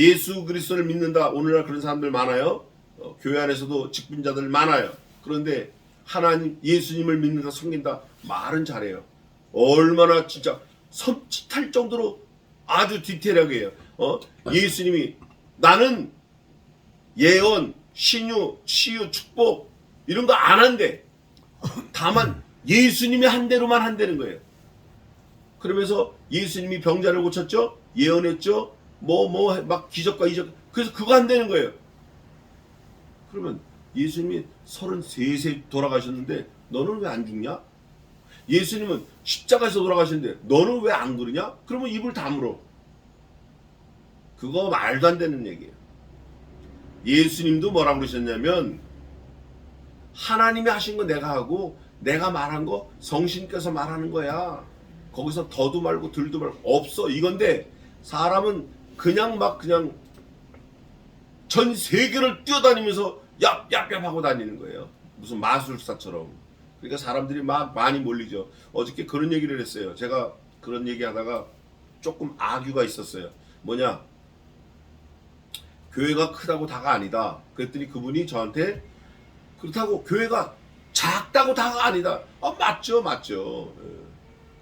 예수 그리스도를 믿는다. 오늘날 그런 사람들 많아요. 교회 안에서도 직분자들 많아요. 그런데 하나님 예수님을 믿는다, 섬긴다 말은 잘해요. 얼마나 진짜 섬찟할 정도로 아주 디테일하게 해요. 예수님이 나는 예언, 신유, 치유, 축복 이런 거 안 한대. 다만 예수님이 한 대로만 한다는 거예요. 그러면서 예수님이 병자를 고쳤죠? 예언했죠? 막 기적과 이적. 그래서 그거 한다는 거예요. 그러면 예수님이 33세 돌아가셨는데 너는 왜 안 죽냐? 예수님은 십자가에서 돌아가셨는데 너는 왜 안 그러냐? 그러면 입을 다물어. 그거 말도 안 되는 얘기예요. 예수님도 뭐라고 그러셨냐면 하나님이 하신 거 내가 하고 내가 말한 거 성신께서 말하는 거야. 거기서 더도 말고 덜도 말고 없어 이건데 사람은 그냥 전 세계를 뛰어다니면서 얍얍얍 하고 다니는 거예요. 무슨 마술사처럼. 그러니까 사람들이 막 많이 몰리죠. 어저께 그런 얘기를 했어요. 제가 그런 얘기 하다가 조금 악유가 있었어요. 뭐냐? 교회가 크다고 다가 아니다. 그랬더니 그분이 저한테 그렇다고 교회가 작다고 다가 아니다. 맞죠. 예.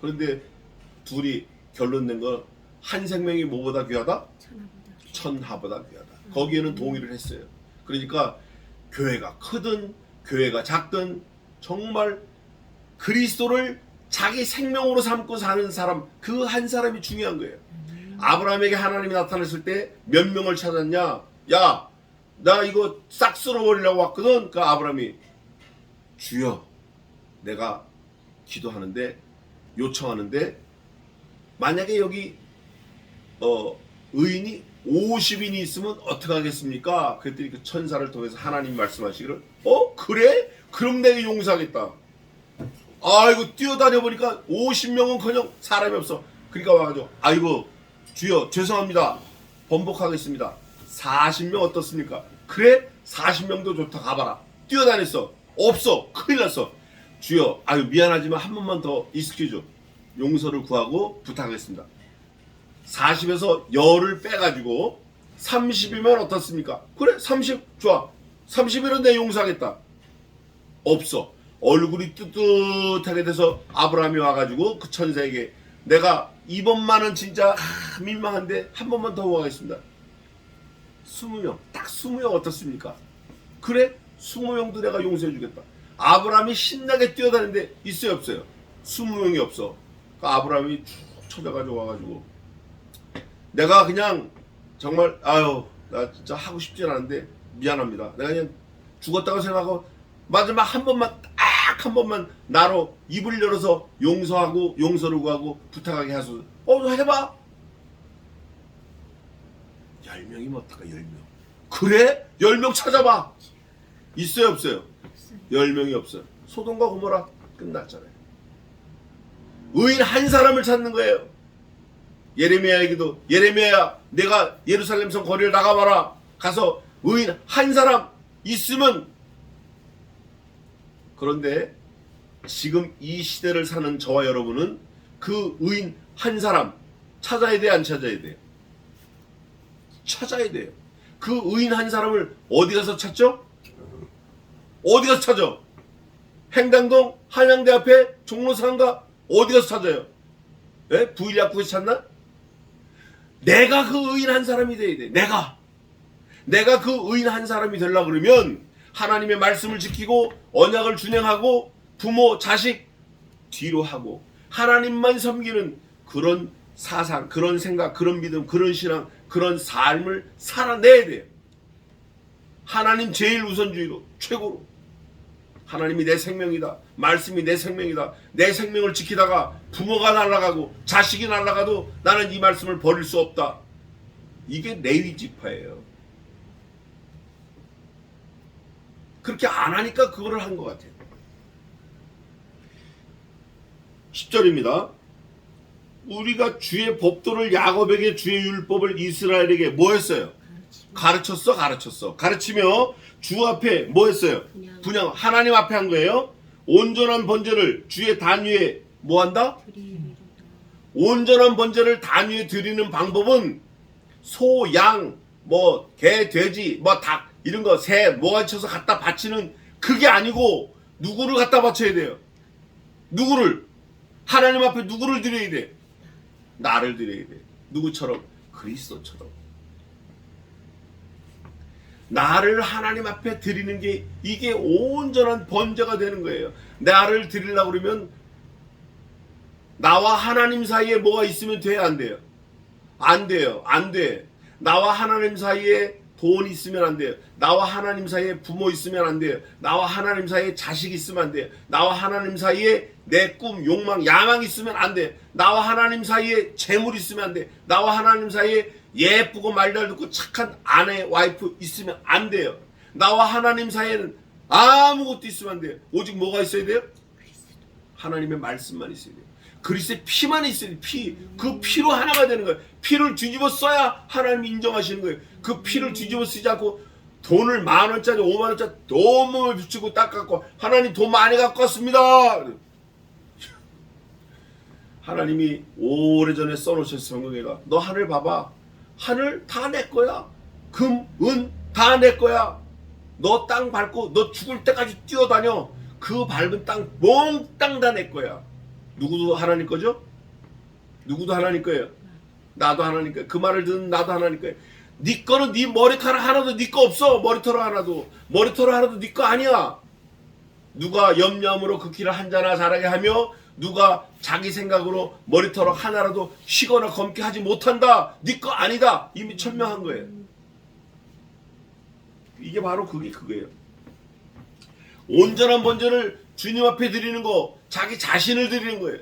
그런데 둘이 결론 낸 건 한 생명이 뭐보다 귀하다? 천하보다 귀하다. 거기에는 동의를 했어요. 그러니까 교회가 크든 교회가 작든 정말 그리스도를 자기 생명으로 삼고 사는 사람, 그 한 사람이 중요한 거예요. 아브라함에게 하나님이 나타났을 때 몇 명을 찾았냐? 야, 나 이거 싹 쓸어버리려고 왔거든. 그 아브라함이 주여, 내가 기도하는데 요청하는데 만약에 여기 의인이 50인이 있으면 어떻게 하겠습니까? 그랬더니 그 천사를 통해서 하나님 말씀하시기를 그래? 그럼 내가 용서하겠다. 아이고 뛰어다녀 보니까 50명은커녕 사람이 없어. 그러니까 와가지고 아이고 주여 죄송합니다. 번복하겠습니다. 40명 어떻습니까? 그래? 40명도 좋다. 가봐라. 뛰어다녔어. 없어. 큰일 났어. 주여 아유 미안하지만 한 번만 더 익스큐즈 용서를 구하고 부탁하겠습니다. 40에서 열을 빼가지고 30이면 어떻습니까? 그래 30 좋아. 30이면 내 용서하겠다. 없어. 얼굴이 뜨뜻하게 돼서 아브라함이 와가지고 그 천사에게 내가 이번만은 진짜 민망한데 한 번만 더 구하겠습니다. 20명 딱 20명 어떻습니까? 그래 20명도 내가 용서해주겠다. 아브라함이 신나게 뛰어다니는데 있어요 없어요? 20명이 없어. 그 아브라함이 쭉 쳐져가지고 와가지고 내가 그냥 정말 아유 나 진짜 하고 싶진 않은데 미안합니다. 내가 그냥 죽었다고 생각하고 마지막 한 번만 딱 한 번만 나로 입을 열어서 용서하고 용서를 구하고 부탁하게 하소서. 해봐. 10명이면 어떡해 10명. 그래? 10명 찾아봐. 있어요 없어요? 10명이 없어요. 소돔과 고모라 끝났잖아요. 의인 한 사람을 찾는 거예요. 예레미야에게도 예레미야야 내가 예루살렘 성 거리를 나가봐라. 가서 의인 한 사람 있으면. 그런데 지금 이 시대를 사는 저와 여러분은 그 의인 한 사람 찾아야 돼 안 찾아야 돼요? 찾아야 돼요. 그 의인 한 사람을 어디 가서 찾죠? 어디 가서 찾아? 행당동 한양대 앞에 종로상가 어디 가서 찾아요? 예? 부일약국에서 찾나? 내가 그 의인 한 사람이 돼야 돼. 내가 그 의인 한 사람이 되려고 그러면 하나님의 말씀을 지키고 언약을 준행하고 부모 자식 뒤로 하고 하나님만 섬기는 그런 사상, 그런 생각, 그런 믿음, 그런 신앙, 그런 삶을 살아내야 돼요. 하나님 제일 우선주의로 최고로. 하나님이 내 생명이다. 말씀이 내 생명이다. 내 생명을 지키다가 부모가 날아가고 자식이 날아가도 나는 이 말씀을 버릴 수 없다. 이게 레위 지파예요. 그렇게 안 하니까 그거를 한 것 같아요. 10절입니다. 우리가 주의 법도를 야곱에게 주의 율법을 이스라엘에게 뭐 했어요? 가르쳤어. 가르치며 주 앞에 뭐 했어요? 분양. 하나님 앞에 한 거예요. 온전한 번제를 주의 단 위에 뭐 한다? 온전한 번제를 단 위에 드리는 방법은 소, 양, 뭐 개, 돼지, 뭐 닭 이런 거 새 뭐가 쳐서 갖다 바치는 그게 아니고 누구를 갖다 바쳐야 돼요? 누구를? 하나님 앞에 누구를 드려야 돼? 나를 드려야 돼. 누구처럼? 그리스도처럼. 나를 하나님 앞에 드리는 게 이게 온전한 번제가 되는 거예요. 나를 드리려고 그러면 나와 하나님 사이에 뭐가 있으면 돼야 안 돼요? 안 돼요. 안 돼. 나와 하나님 사이에 돈 있으면 안 돼요. 나와 하나님 사이에 부모 있으면 안 돼요. 나와 하나님 사이에 자식 있으면 안 돼요. 나와 하나님 사이에 내 꿈, 욕망, 야망 있으면 안 돼. 나와 하나님 사이에 재물 있으면 안 돼. 나와 하나님 사이에 예쁘고 말 잘 듣고 착한 아내, 와이프 있으면 안 돼요. 나와 하나님 사이에는 아무것도 있으면 안 돼요. 오직 뭐가 있어야 돼요? 하나님의 말씀만 있어야 돼요. 그리스도의 피만 있어야 돼요. 피. 그 피로 하나가 되는 거예요. 피를 뒤집어 써야 하나님이 인정하시는 거예요. 그 피를 뒤집어 쓰지 않고 돈을 10,000원짜리 50,000원짜리 온몸을 비추고 닦았고 하나님 돈 많이 갖고 왔습니다. 하나님이 오래전에 써놓으셨어요. 성경에가 너 하늘 봐봐. 하늘 다 내 거야. 금, 은 다 내 거야. 너 땅 밟고 너 죽을 때까지 뛰어다녀. 그 밟은 땅 몽땅 다 내 거야. 누구도 하나님 거죠? 누구도 하나님 거예요. 나도 하나님 거예요. 그 말을 듣는 나도 하나님 거예요. 네 거는 네 머리카락 하나도 네 거 없어. 머리털 하나도 네 거 아니야. 누가 염려함으로 그 길을 한자나 자라게 하며 누가 자기 생각으로 머리털 하나라도 쉬거나 검게 하지 못한다. 네 거 아니다. 이미 천명한 거예요. 이게 바로 그거예요. 온전한 번제를 주님 앞에 드리는 거, 자기 자신을 드리는 거예요.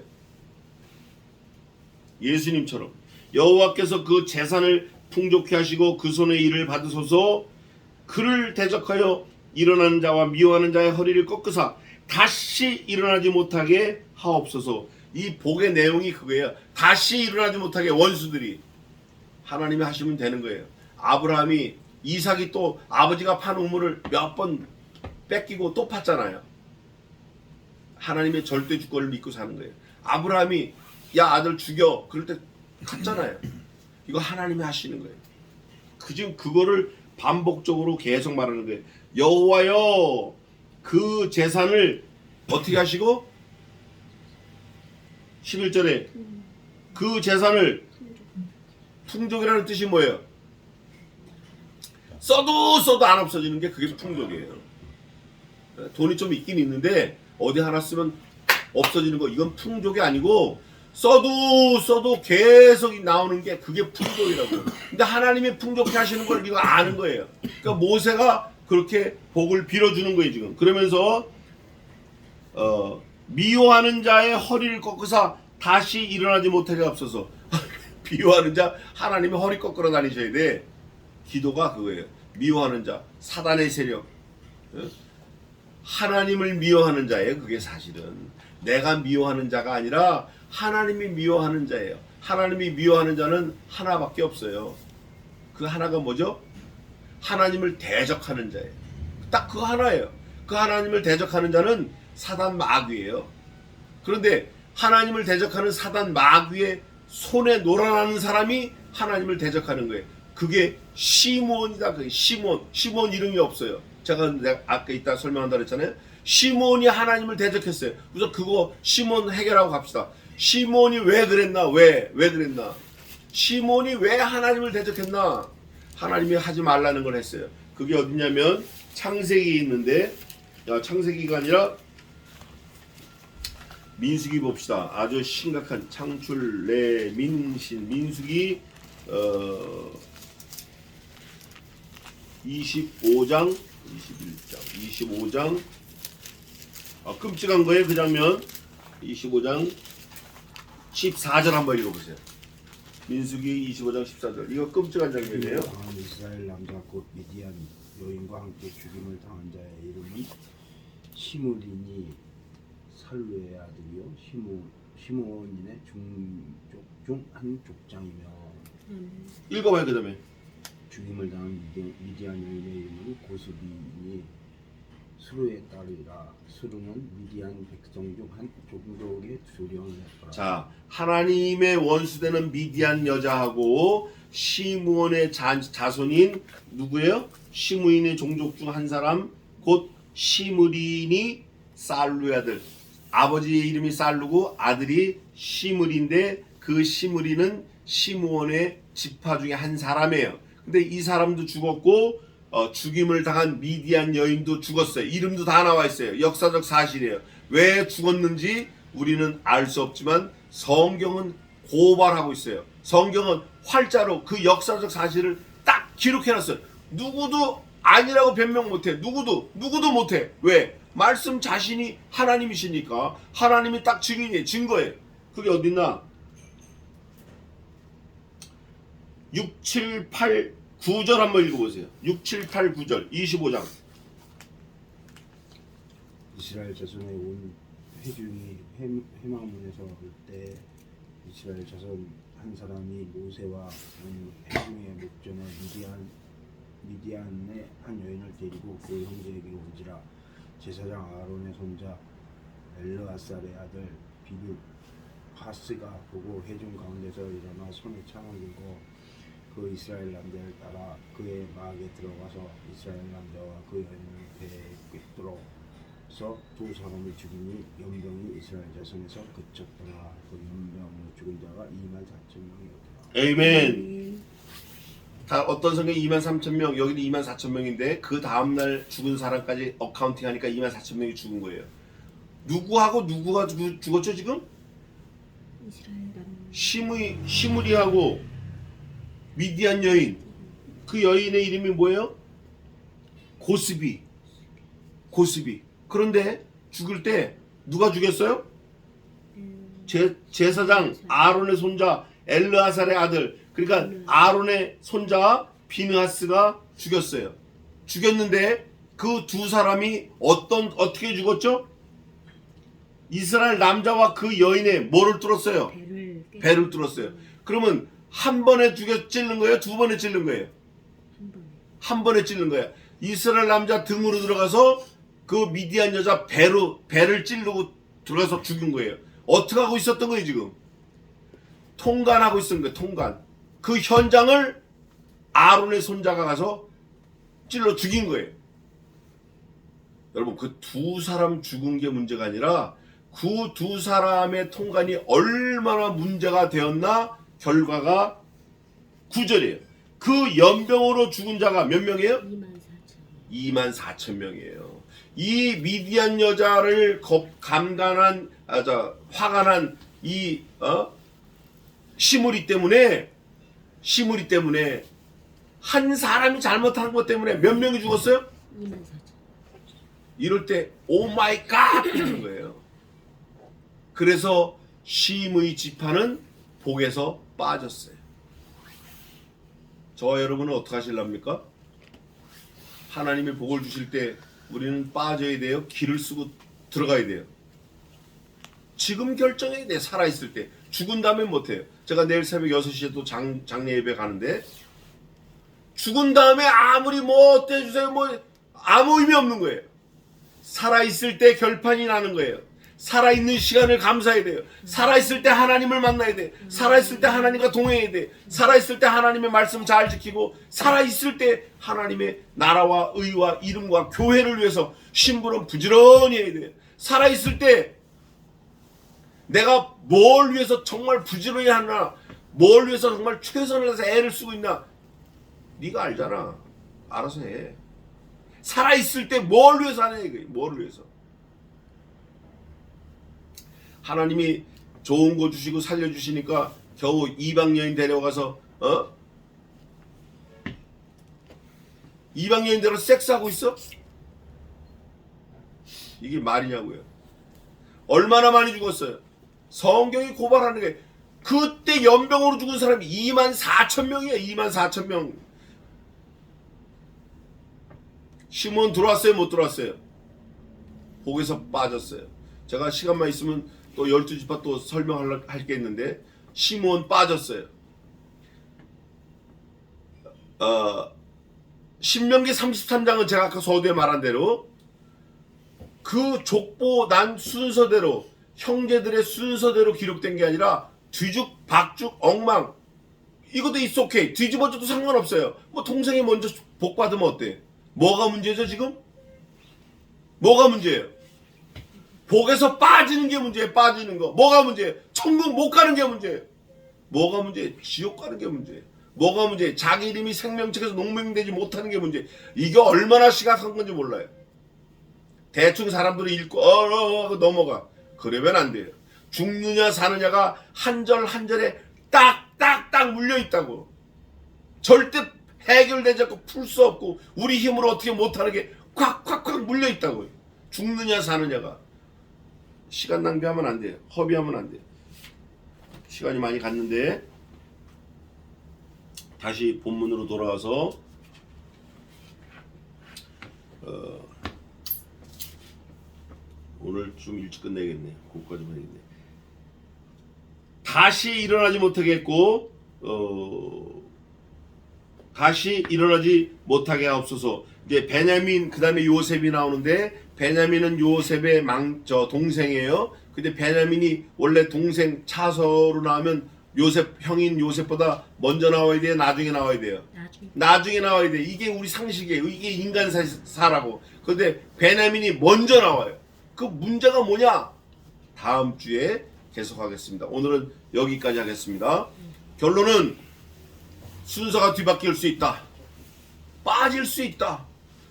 예수님처럼 여호와께서 그 재산을 풍족케 하시고 그 손의 일을 받으소서. 그를 대적하여 일어나는 자와 미워하는 자의 허리를 꺾으사 다시 일어나지 못하게 하옵소서. 이 복의 내용이 그거예요. 다시 일어나지 못하게 원수들이 하나님이 하시면 되는 거예요. 아브라함이 이삭이 또 아버지가 판 우물을 몇 번 뺏기고 또 팠잖아요. 하나님의 절대 주권을 믿고 사는 거예요. 아브라함이 야 아들 죽여 그럴 때 갔잖아요. 이거 하나님이 하시는 거예요. 지금 그거를 반복적으로 계속 말하는 거예요. 여호와여 그 재산을 어떻게 하시고 11절에 그 재산을 풍족이라는 뜻이 뭐예요? 써도 안 없어지는 게 그게 풍족이에요. 돈이 좀 있긴 있는데 어디 하나 쓰면 없어지는 거 이건 풍족이 아니고 써도 계속 나오는 게 그게 풍족이라고. 근데 하나님이 풍족케 하시는 걸 이거 아는 거예요. 그러니까 모세가 그렇게 복을 빌어주는 거예요 지금. 그러면서 미워하는 자의 허리를 꺾으사 다시 일어나지 못하게 앞서서 미워하는 자 하나님이 허리 꺾으러 다니셔야 돼. 기도가 그거예요. 미워하는 자 사단의 세력 하나님을 미워하는 자예요. 그게 사실은 내가 미워하는 자가 아니라 하나님이 미워하는 자예요. 하나님이 미워하는 자는 하나밖에 없어요. 그 하나가 뭐죠? 하나님을 대적하는 자예요. 딱 그 하나예요. 그 하나님을 대적하는 자는 사단 마귀예요. 그런데 하나님을 대적하는 사단 마귀의 손에 놀아나는 사람이 하나님을 대적하는 거예요. 그게 시몬이다. 그게 시몬 이름이 없어요. 제가 아까 이따 설명한다 그랬잖아요. 시몬이 하나님을 대적했어요. 그래서 그거 시몬 해결하고 갑시다. 시몬이 왜 그랬나? 왜 그랬나? 시몬이 왜 하나님을 대적했나? 하나님이 하지 말라는 걸 했어요. 그게 어디냐면 창세기에 있는데 창세기가 아니라 민수기 봅시다. 아주 심각한 창출 내 민신 민수기 25장 25장 끔찍한 거예요. 그 장면 25장 14절 한번 읽어보세요. 민수기 25장 14절 이거 끔찍한 장면이에요. 이스라엘 남자 곧 미디안 여인과 함께 죽임을 당한 자의 이름이 시므리니 살루의 아들이요 시므온인의 중족 중 한 족장이며 읽어봐요. 그 다음에 죽임을 당한 미디안 여인의 이름은 고스비니 수르에 따르리라. 수르는 미디안 백성 중 한 종족의 수령을 했더라. 자, 하나님의 원수되는 미디안 여자하고 시므온의 자손인 누구예요? 시므인의 종족 중 한 사람 곧 시므린이 살루의 아들. 아버지의 이름이 살루고 아들이 시므리인데 그 시므리는 시므온의 지파 중에 한 사람이에요. 근데 이 사람도 죽었고 죽임을 당한 미디안 여인도 죽었어요. 이름도 다 나와 있어요. 역사적 사실이에요. 왜 죽었는지 우리는 알 수 없지만 성경은 고발하고 있어요. 성경은 활자로 그 역사적 사실을 딱 기록해놨어요. 누구도 아니라고 변명 못해. 누구도 못해. 왜? 말씀 자신이 하나님이시니까 하나님이 딱 증거예요. 그게 어딨나? 6, 7, 8, 9절 한번 읽어보세요. 6, 7, 8, 9절 25장. 이스라엘 자손의 온 회중이 회막문에서 올 때 이스라엘 자손 한 사람이 모세와 온 회중의 목전에 미디안의 한 여인을 데리고 그 형제에게 온지라. 제사장 아론의 손자 엘르아살의 아들 비누하스가 보고 회중 가운데서 일어나 손에 창을 들고 그 이스라엘 남자를 따라 그의 마을에 들어가서 이스라엘 남자와 그 여인을 꿰뚫어서 두 사람을 죽이니 연병이 이스라엘 자손에서 그쳤더라. 그 연병으로 죽은 자가 24,000명이었더라. 에이멘. 다 어떤 성경이 23,000명, 여기는 24,000명인데 그 다음날 죽은 사람까지 어카운팅 하니까 24,000명이 죽은 거예요. 누구하고 누구가 죽었죠 지금? 시므리하고 미디안 여인. 그 여인의 이름이 뭐예요? 고스비. 그런데 죽을 때 누가 죽였어요? 제사장 아론의 손자 엘르아살의 아들. 그러니까 아론의 손자 비느하스가 죽였어요. 죽였는데 그 두 사람이 어떻게 죽었죠? 이스라엘 남자와 그 여인의 뭐를 뚫었어요? 배를 뚫었어요. 그러면 한 번에 찔른 거예요? 두 번에 찔른 거예요? 한 번에 찔른 거예요. 이스라엘 남자 등으로 들어가서 그 미디안 여자 배를 찌르고 들어가서 죽인 거예요. 어떻게 하고 있었던 거예요 지금? 통관하고 있었던 거예요. 통관. 그 현장을 아론의 손자가 가서 찔러 죽인 거예요. 여러분 그 두 사람 죽은 게 문제가 아니라 그 두 사람의 통관이 얼마나 문제가 되었나 결과가 9절이에요. 그 연병으로 죽은 자가 몇 명이에요? 24,000명이에요. 이 미디안 여자를 화가 난 이 시므리 때문에 한 사람이 잘못한 것 때문에 몇 명이 죽었어요? 24,000. 이럴 때 오 마이 갓 하는 거예요. 그래서 심의 지파는 복에서 빠졌어요. 저와 여러분은 어떻게 하실랍니까? 하나님의 복을 주실 때 우리는 빠져야 돼요? 길을 쓰고 들어가야 돼요? 지금 결정해야 돼. 살아있을 때. 죽은 다음에 못해요. 제가 내일 새벽 6시에 또 장례 예배 가는데 죽은 다음에 아무리 뭐 어때 해주세요 아무 의미 없는 거예요. 살아있을 때 결판이 나는 거예요. 살아있는 시간을 감사해야 돼요. 살아있을 때 하나님을 만나야 돼. 살아있을 때 하나님과 동행해야 돼. 살아있을 때 하나님의 말씀 잘 지키고 살아있을 때 하나님의 나라와 의와 이름과 교회를 위해서 심부름 부지런히 해야 돼요. 살아있을 때 내가 뭘 위해서 정말 부지런히 하나, 뭘 위해서 정말 최선을 다해서 애를 쓰고 있나, 네가 알잖아. 알아서 해. 살아있을 때 뭘 위해서 하냐 이거예요. 뭘 위해서. 하나님이 좋은 거 주시고 살려주시니까 겨우 이방 여인 데려가서 이방 여인 데려 섹스하고 있어? 이게 말이냐고요. 얼마나 많이 죽었어요. 성경이 고발하는 게 그때 연병으로 죽은 사람이 24,000명이에요. 24,000명. 시몬 들어왔어요? 못 들어왔어요? 복에서 빠졌어요. 제가 시간만 있으면 또 12지파 또 설명할 게 있는데 시몬 빠졌어요. 신명기 33장은 제가 아까 서두에 말한 대로 그 족보 난 순서대로 형제들의 순서대로 기록된 게 아니라 뒤죽 박죽 엉망. 이것도 it's okay. 뒤집어져도 상관없어요. 뭐 동생이 먼저 복 받으면 어때? 뭐가 문제죠 지금? 뭐가 문제예요? 복에서 빠지는 게 문제예요. 빠지는 거. 뭐가 문제예요? 천국 못 가는 게 문제예요. 뭐가 문제예요? 지옥 가는 게 문제예요. 뭐가 문제예요? 자기 이름이 생명책에서 농명되지 못하는 게 문제예요. 이게 얼마나 심각한 건지 몰라요. 대충 사람들이 읽고 넘어가. 그러면 안 돼요. 죽느냐 사느냐가 한 절 한 절에 딱딱딱 물려있다고. 절대 해결되지 않고 풀 수 없고 우리 힘으로 어떻게 못하는 게 콱콱콱 물려있다고요. 죽느냐 사느냐가. 시간 낭비하면 안 돼요. 허비하면 안 돼요. 시간이 많이 갔는데 다시 본문으로 돌아와서 오늘 좀 일찍 끝내겠네. 그거까지만 해야겠네. 다시 일어나지 못하게 했고 다시 일어나지 못하게 하옵소서. 이제 베냐민 그다음에 요셉이 나오는데 베냐민은 요셉의 동생이에요. 근데 베냐민이 원래 동생 차서로 나오면 요셉 형인 요셉보다 먼저 나와야 돼요. 나중에 나와야 돼요. 나중에 나와야 돼. 이게 우리 상식이에요. 이게 인간사라고. 근데 베냐민이 먼저 나와요. 그 문제가 뭐냐? 다음 주에 계속하겠습니다. 오늘은 여기까지 하겠습니다. 결론은 순서가 뒤바뀔 수 있다. 빠질 수 있다.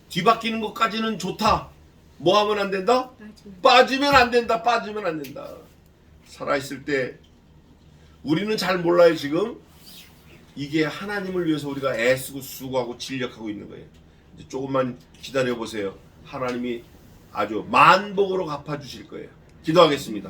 뒤바뀌는 것까지는 좋다. 뭐 하면 안 된다? 빠지면 안 된다. 빠지면 안 된다. 살아있을 때 우리는 잘 몰라요 지금. 이게 하나님을 위해서 우리가 애쓰고 수고하고 진력하고 있는 거예요. 이제 조금만 기다려 보세요. 하나님이 아주 만복으로 갚아주실 거예요. 기도하겠습니다.